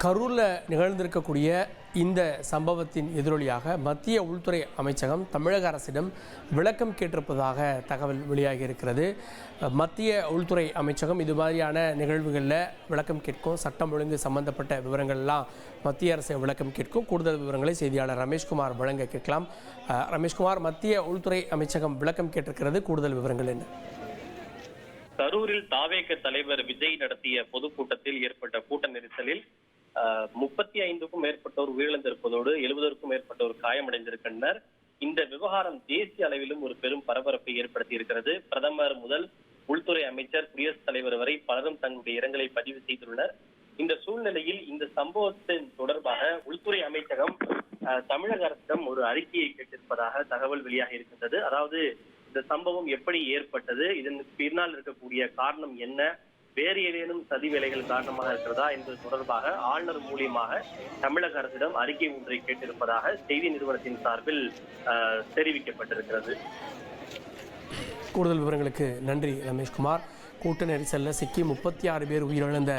கரூரில் நிகழ்ந்திருக்கக்கூடிய இந்த சம்பவத்தின் எதிரொலியாக மத்திய உள்துறை அமைச்சகம் தமிழக அரசிடம் விளக்கம் கேட்டிருப்பதாக தகவல் வெளியாகி இருக்கிறது. மத்திய உள்துறை அமைச்சகம் இது மாதிரியான நிகழ்வுகளில் விளக்கம் கேட்கும், சட்டம் ஒழுங்கு சம்பந்தப்பட்ட விவரங்கள்லாம் மத்திய அரசு விளக்கம் கேட்கும். கூடுதல் விவரங்களை செய்தியாளர் ரமேஷ்குமார் வழங்க கேட்கலாம். ரமேஷ்குமார், மத்திய உள்துறை அமைச்சகம் விளக்கம் கேட்டிருக்கிறது, கூடுதல் விவரங்கள் என்ன? கரூரில் தாவேக தலைவர் விஜய் நடத்திய பொதுக்கூட்டத்தில் ஏற்பட்ட கூட்ட நெரிசலில் 35க்கும் மேற்பட்டோர் உயிரிழந்திருப்பதோடு 70க்கும் மேற்பட்டோர் காயமடைந்திருக்கின்றனர். இந்த விவகாரம் தேசிய அளவிலும் ஒரு பெரும் பரபரப்பை ஏற்படுத்தி இருக்கிறது. பிரதமர் முதல் உள்துறை அமைச்சர், குடியரசுத் தலைவர் வரை பலரும் தங்களுடைய இரங்கலை பதிவு செய்துள்ளனர். இந்த சூழ்நிலையில் இந்த சம்பவத்தின் தொடர்பாக உள்துறை அமைச்சகம் தமிழக அரசிடம் ஒரு அறிக்கையை கேட்டிருப்பதாக தகவல் வெளியாக இருக்கின்றது. அதாவது இந்த சம்பவம் எப்படி ஏற்பட்டது, இதன் பின்னால் இருக்கக்கூடிய காரணம் என்ன, வேறு ஏதேனும் சதி வேலைகள் காரணமாக இருக்கிறதா என்பது தொடர்பாக ஆளுநர் மூலியமாக தமிழக அரசிடம் அறிக்கை ஒன்றை கேட்டிருப்பதாக செய்தி நிறுவனத்தின் சார்பில் தெரிவிக்கப்பட்டிருக்கிறது. கூடுதல் விவரங்களுக்கு நன்றி ரமேஷ்குமார். கூட்ட நெரிசலில் சிக்கி 36 பேர் உயிரிழந்த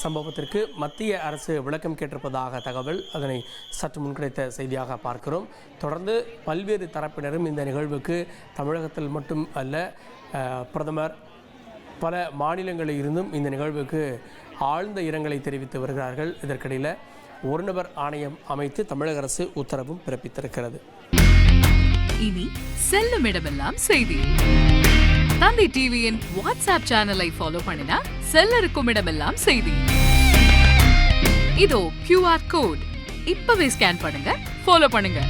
சம்பவத்திற்கு மத்திய அரசு விளக்கம் கேட்டிருப்பதாக தகவல், அதனை சற்று முன் கிடைத்த செய்தியாக பார்க்கிறோம். தொடர்ந்து பல்வேறு தரப்பினரும் இந்த நிகழ்வுக்கு தமிழகத்தில் மட்டும் அல்ல, பிரதமர் பல மாநிலங்களில் இருந்தும் இந்த நிகழ்வுக்கு ஆழ்ந்த இரங்கலை தெரிவித்து வருகிறார்கள். இதற்கிடையில் ஒரு நபர் ஆணையம் அமைத்து தமிழக அரசு உத்தரவும் பிறப்பித்திருக்கிறது. இனி செல்லும் இடமெல்லாம் செய்தி. தந்தை டிவியின் வாட்ஸ்அப் சேனலை ஃபாலோ பண்ணினா செல்ல இருக்கும் இடமெல்லாம் செய்தி. இதோ QR கோட், இப்பவே ஸ்கேன் பண்ணுங்க, ஃபாலோ பண்ணுங்க.